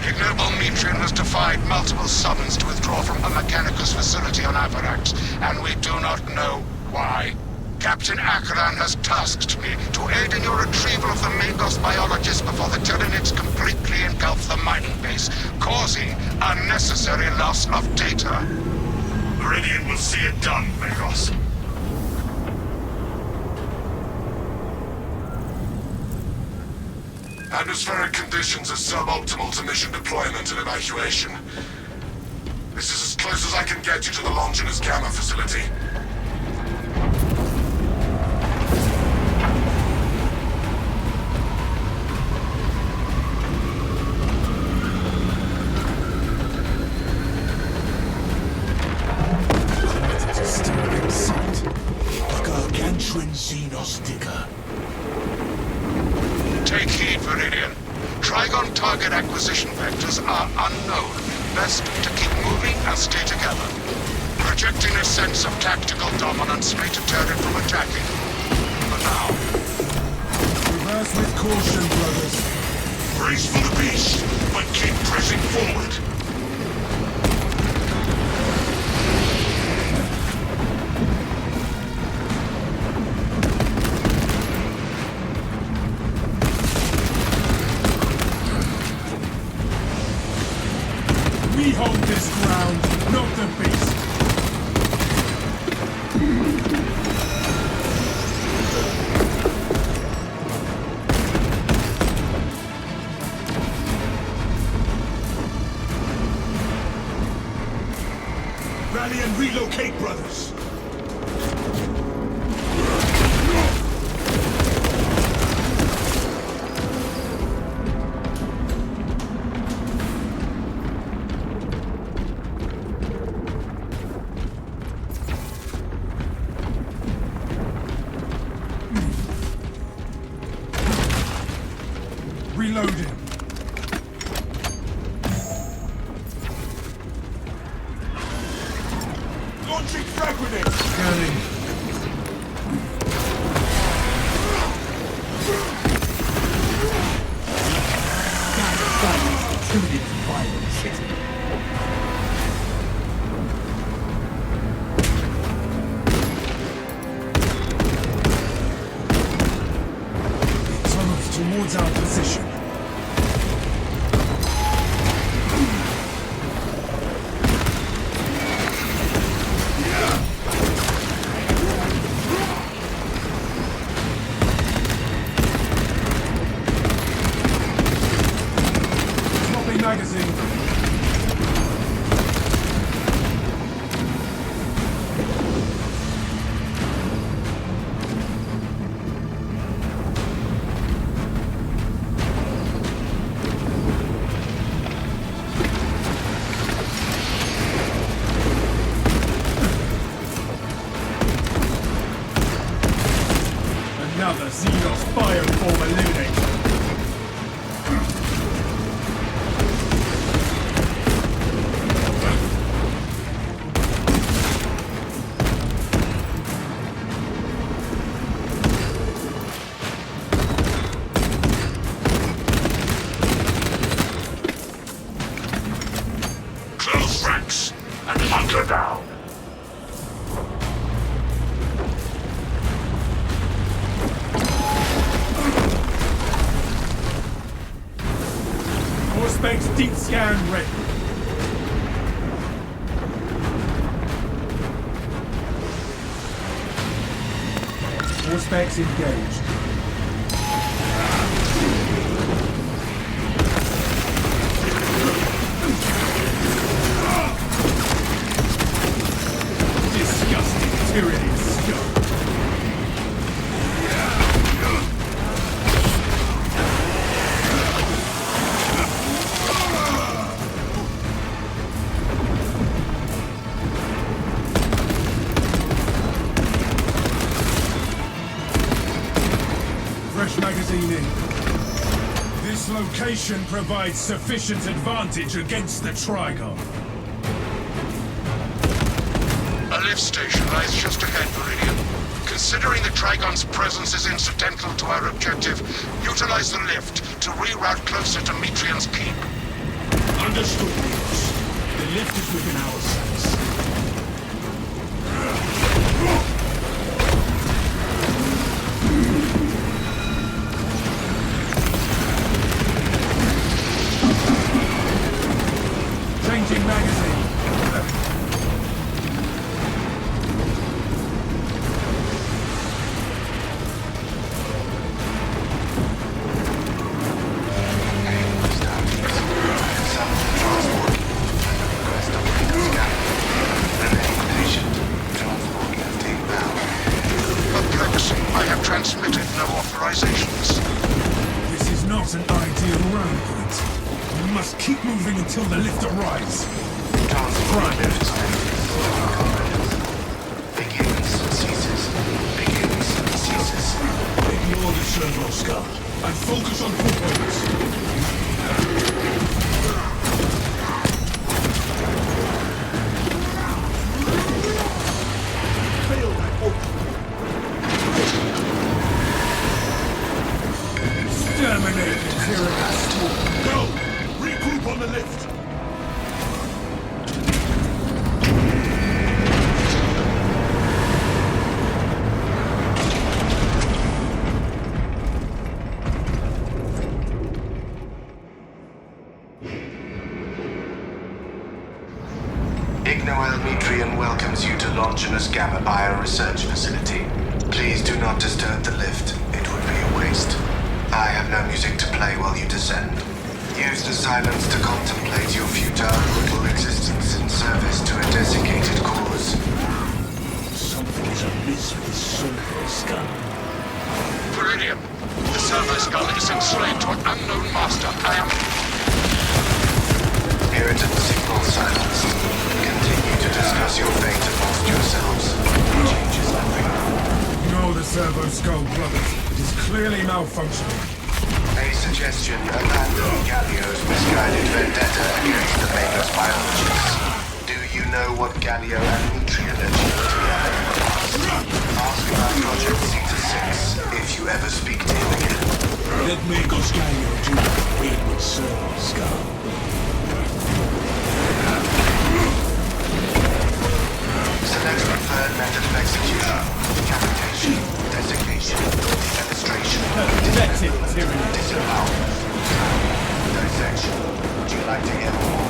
Ignoble Metrian has defied multiple summons to withdraw from a Mechanicus facility on Avarax, and we do not know why. Captain Acheron has tasked me to aid in your retrieval of the Magos biologists before the Tyranids completely engulf the mining base, causing unnecessary loss of data. Meridian will see it done, Magos. Atmospheric conditions are suboptimal to mission deployment and evacuation. This is as close as I can get you to the Longinus Gamma facility. Take heed, Viridian. Trygon target acquisition vectors are unknown. Best to keep moving and stay together. Projecting a sense of tactical dominance may deter it from attacking. For now. Reverse with caution, brothers. Brace for the beast, but keep pressing forward. We hold this ground, not the beast. Rally and relocate, brothers. Reloading. Launching frag grenades. Scanning. Tunnels towards our position. Magazine. Another Xenos bioform eliminated. Close ranks and hunker down. Specs deep scan ready. All specs engaged. Disgusting tyranny scum. Fresh magazine in. This location provides sufficient advantage against the Trygon. A lift station lies just ahead, Meridian. Considering the Trygon's presence is incidental to our objective, utilize the lift to reroute closer to Metrian's keep. Understood, Leos. The lift is within our sights. Changing magazine. I have transmitted no authorizations. This is not an ideal round point. We must keep moving until the lift arrives. Transport lift. Begins, ceases. Begins, ceases. Ignore the servo skull and focus on components. Exterminate the Tyranids. Go! Regroup on the lift! Ignoel welcomes you to Longinus Gamma Bioresearch Facility. Please do not disturb the lift. It would be a waste. I have no music to play while you descend. Use the silence to contemplate your futile little existence in service to a desiccated cause. Something is amiss with this servo skull. Brilliant. The servo skull is enslaved to an unknown master. I am... Irritant signal silenced. Continue to discuss your fate amongst yourselves. It changes nothing. No, the servo skull, brothers. It is clearly malfunctioning. A suggestion: abandon Gallio's misguided vendetta against the Magus biologists. Do you know what Gallio and Nutrient achieved together in the past? Ask about Project Zeta-6 if you ever speak to him again. Let Magos Gallio do that weird with servo skull. Select preferred method of execution. Decapitation, desiccation, defenestration, That's it, Tyranid. disembowelment, dissection. Would you like to hear more?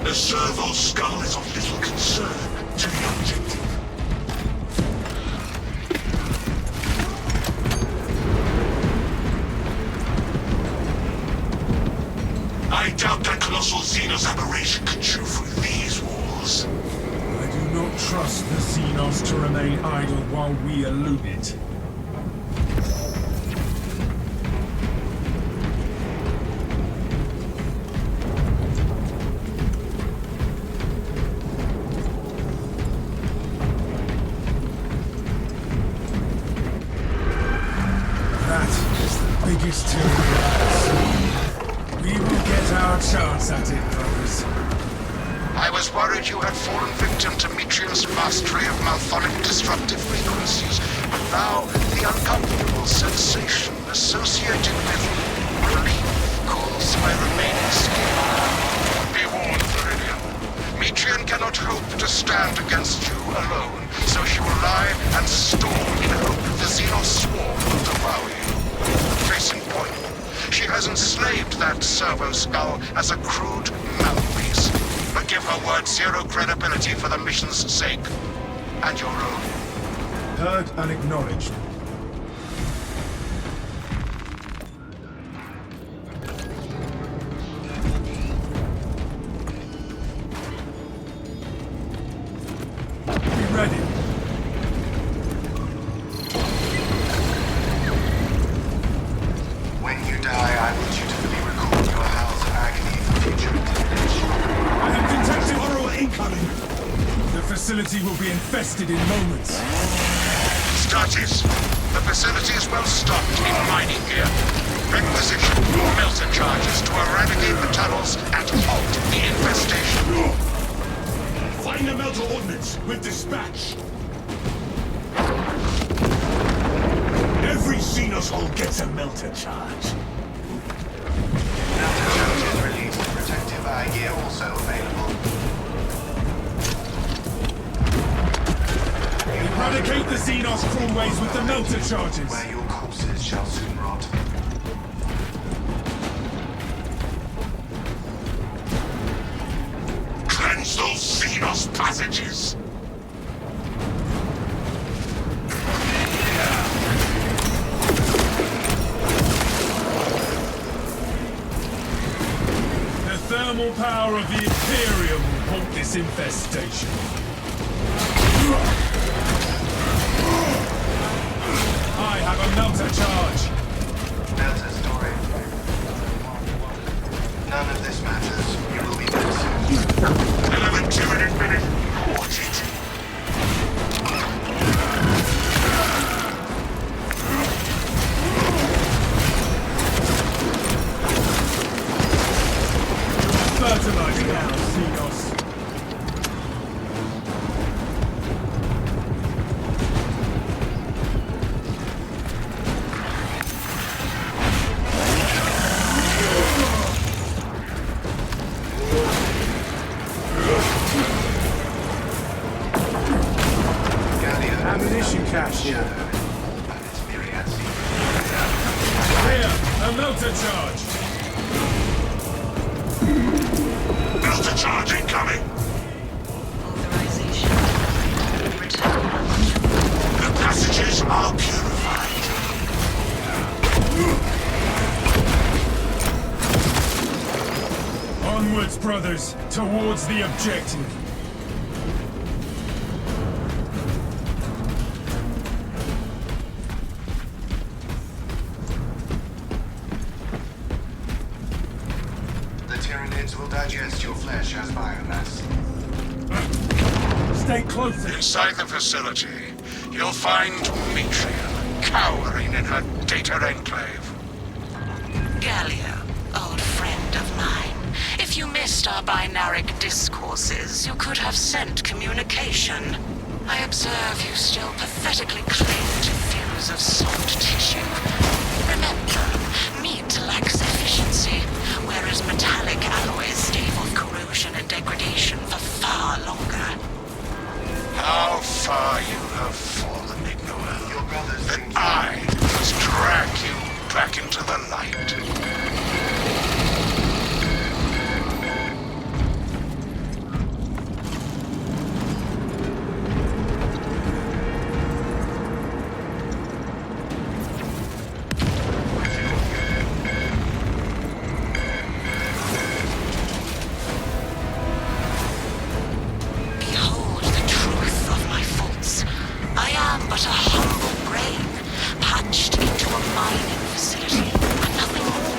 The servo skull is of little concern to the objective. I doubt that colossal Xenos aberration can chew through these walls. I do not trust the Xenos to remain idle while we elude it. That is the biggest tyranny I've seen. We will get our chance at it, brothers. I was worried you had fallen victim to Metrium's mastery of malphonic disruptive frequencies, but now the uncomfortable sensation associated with relief calls my remaining skill. Be warned, Viridian. Metrium cannot hope to stand against you alone, so she will lie and storm in hope the Xenos swarm will devour you. Case in point, she has enslaved that servo skull as a crude mouthpiece. But give her word zero credibility for the mission's sake. And your own. Heard and acknowledged. Be ready. When you die, I will dutifully record your howls of agony for future intimidation. I have detected horror incoming. The facility will be infested in moments. Statis. The facility is well stocked in mining gear. Requisition melter charges to eradicate the tunnels and halt the infestation. Find the melter ordnance with dispatch. Every Xenos hull gets a melter charge. Melter charges released. Protective eye gear also available. Eradicate the Xenos crawlways with the melter charges. Where your corpses shall soon rot. Cleanse those Xenos passages! The thermal power of the Imperium will halt this infestation. I have a melter charge. Melter storage. None of this matters. You will be dead soon. 2 minutes. Watch it. Fertilizing now, Xenos. Ammunition cache here. Here, a melter charge. Melter charge incoming! Authorization. Return. The passages are purified. Onwards, brothers, towards the objective. The Tyranids will digest your flesh as biomass. Stay close. Inside the facility, you'll find Demetria cowering in her data enclave. Gallia, old friend of mine. If you missed our binaric discourses, you could have sent communication. I observe you still pathetically cling to views of soft tissue. Remember, meat lacks efficiency, whereas metallic alloys stave off corrosion and degradation for far longer. How far you have fallen, Ignore. Your brothers That think I must drag you back into the light. Behold the truth of my faults. I am but a humble brain, patched into a mining facility, and nothing more.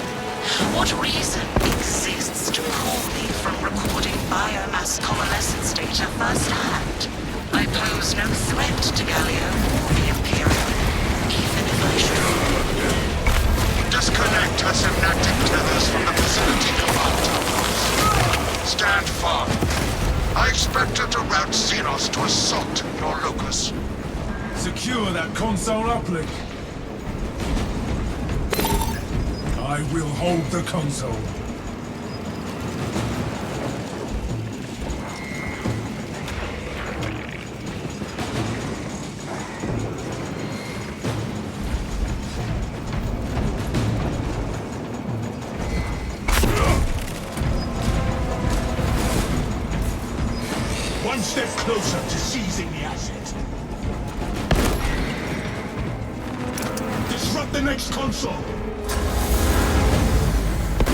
What reason exists to pull me from recording biomass coalescence data firsthand? I pose no threat to Gallia or the Imperium, even if I should. Disconnect her synaptic tethers from the facility command towers. Stand firm. I expect her to route Xenos to assault your locus. Secure that console uplink. I will hold the console. One step closer to seizing the asset. Disrupt the next console.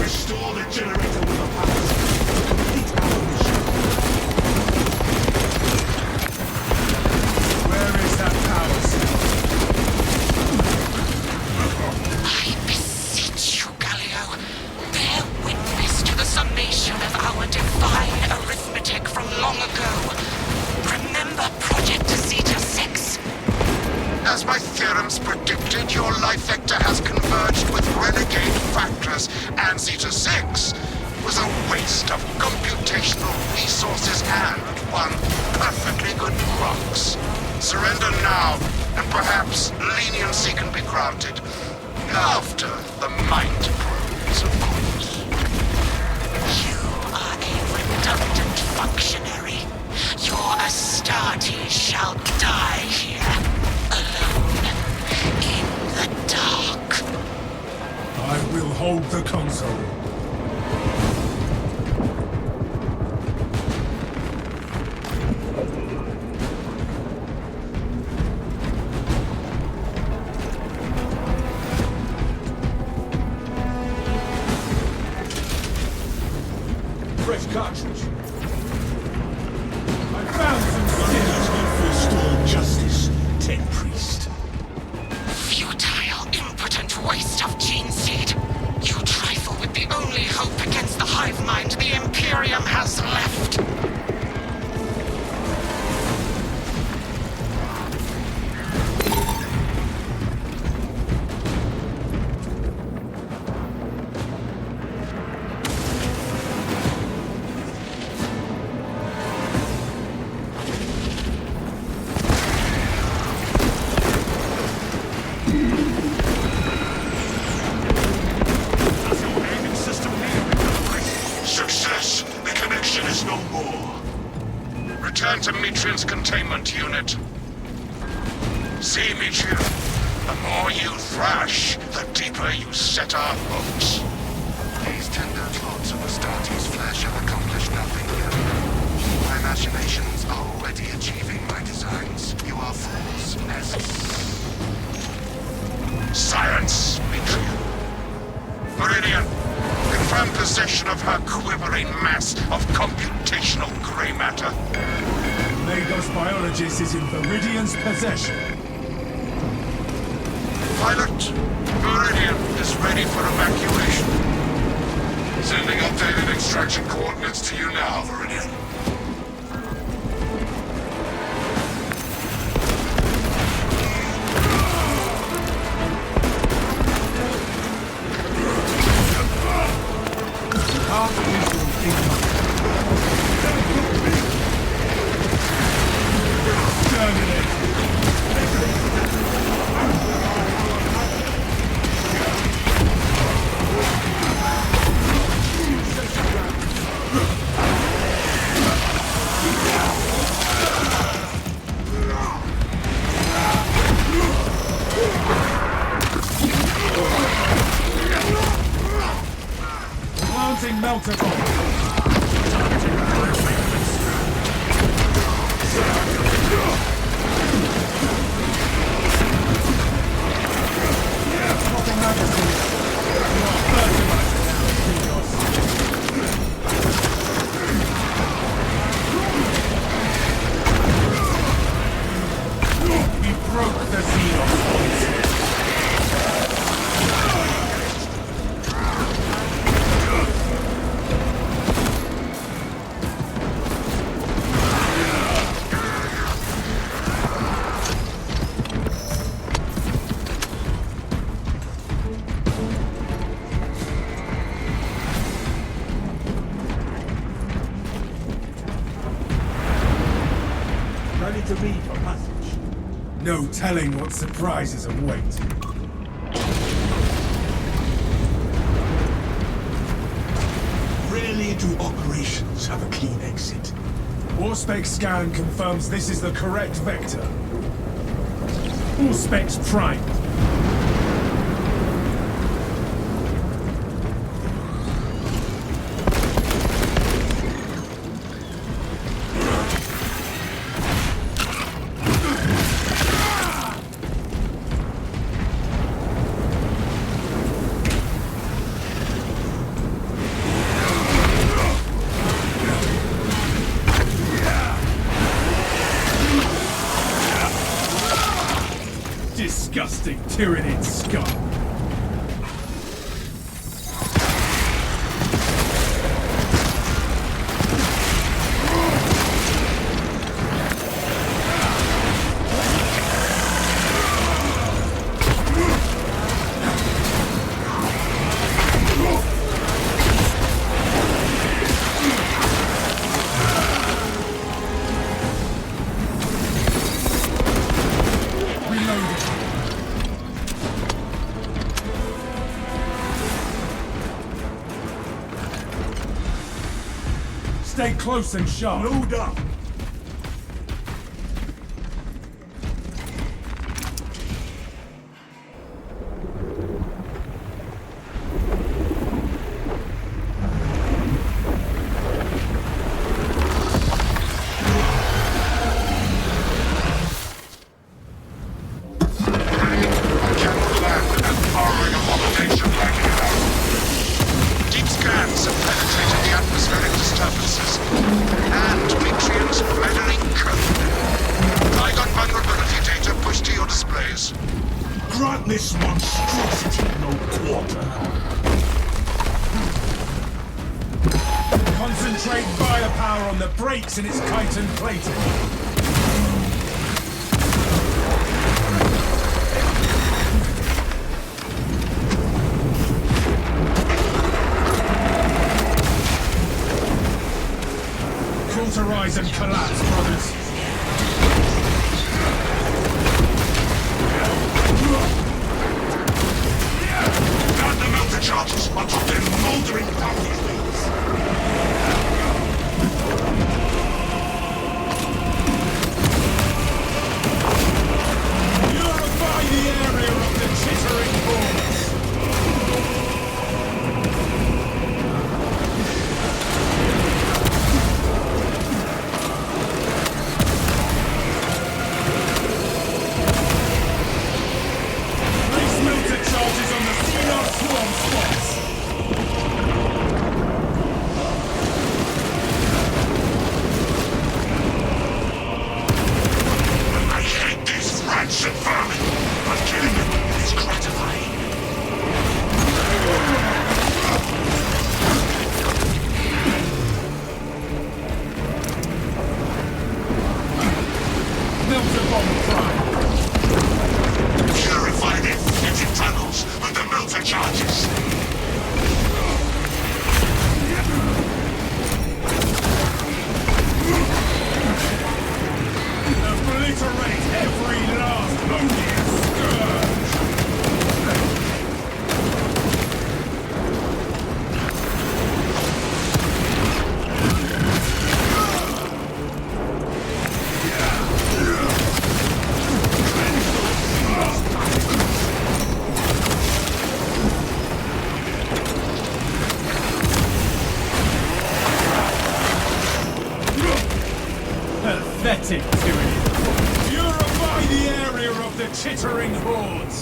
Restore the generator with a power source. Complete our mission. Where is that power cell? I beseech you, Galio, bear witness to the summation of our divine arithmetic from long ago. Remember Project Zeta 6? As my theorems predicted, your life vector has converged with renegade factors, and Zeta 6 was a waste of computational resources and one perfectly good prox. Surrender now, and perhaps leniency can be granted. After the mind proves, of course. You are a redundant functionary. Your Astartes shall die here, alone, in the dark. I will hold the console. Fresh cartridge. I found some Let's not forestall justice, Ten Priest. Futile, impotent waste of gene seed. You trifle with the only hope against the hive mind the Imperium has left. Success! The connection is no more. Return to Metrian's containment unit. See, Metrian, the more you thrash, the deeper you set our hopes. These tender clods of Astartes flesh have accomplished nothing yet. My machinations are already achieving my designs. You are fools' nests. Science, Metrian. Meridian, confirm possession of her quivering mass of computational gray matter. Lagos biologist is in Viridian's possession. Pilot, Meridian is ready for evacuation. Sending updated extraction coordinates to you now, Viridian. Planting melter bomb. Swapping magazines. You are fertilizer now, Trygon. We broke the Xenos. Ready to leave for passage. No telling what surprises await. Rarely do operations have a clean exit. Warspec scan confirms this is the correct vector. All specs primed. Disgusting tyrannid scum. Stay close and sharp. Load up. Deep scans have penetrated the atmospheric disturbances and Matrium's weathering code. Trygon vulnerability data pushed to your displays. Grant this monstrosity no quarter. Concentrate firepower on the brakes in its chitin plating. Cauterize and collapse, brothers. Guard the melter charges atop their moldering pathways. Purify the area of the chittering horns. Place melter charges on the Xenon swarm spots. I hate these rats and vermin, but killing them is gratifying. Melter bomb prime. Purify their fetid tunnels with the melter charges. Obliterate every last odious scourge! Pathetic tyranny! Purify the area of the chittering hordes!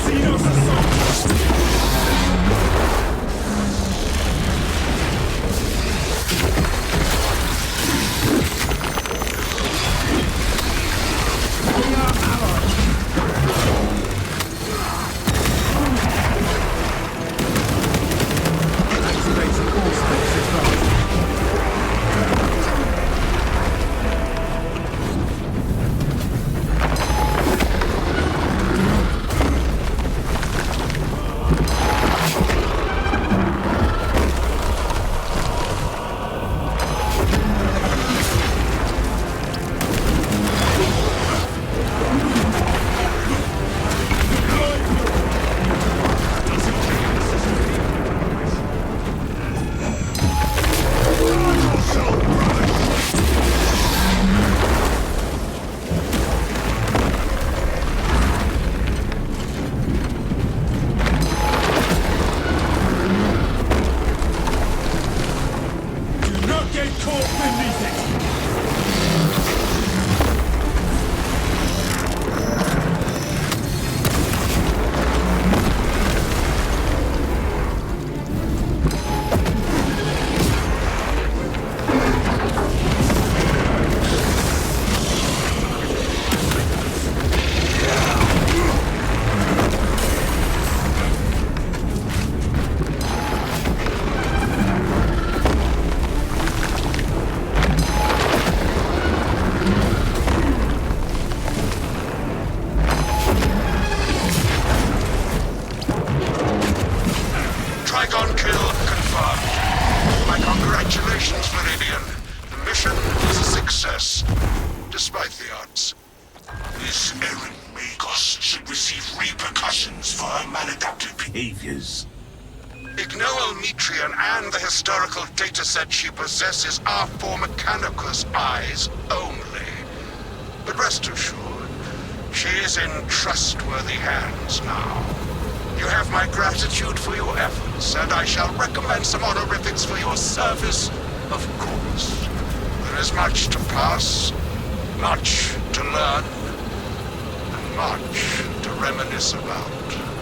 Xenos assault! Patreon and the historical dataset she possesses are for Mechanicus eyes only. But rest assured, she is in trustworthy hands now. You have my gratitude for your efforts, and I shall recommend some honorifics for your service, of course. There is much to pass, much to learn, and much to reminisce about.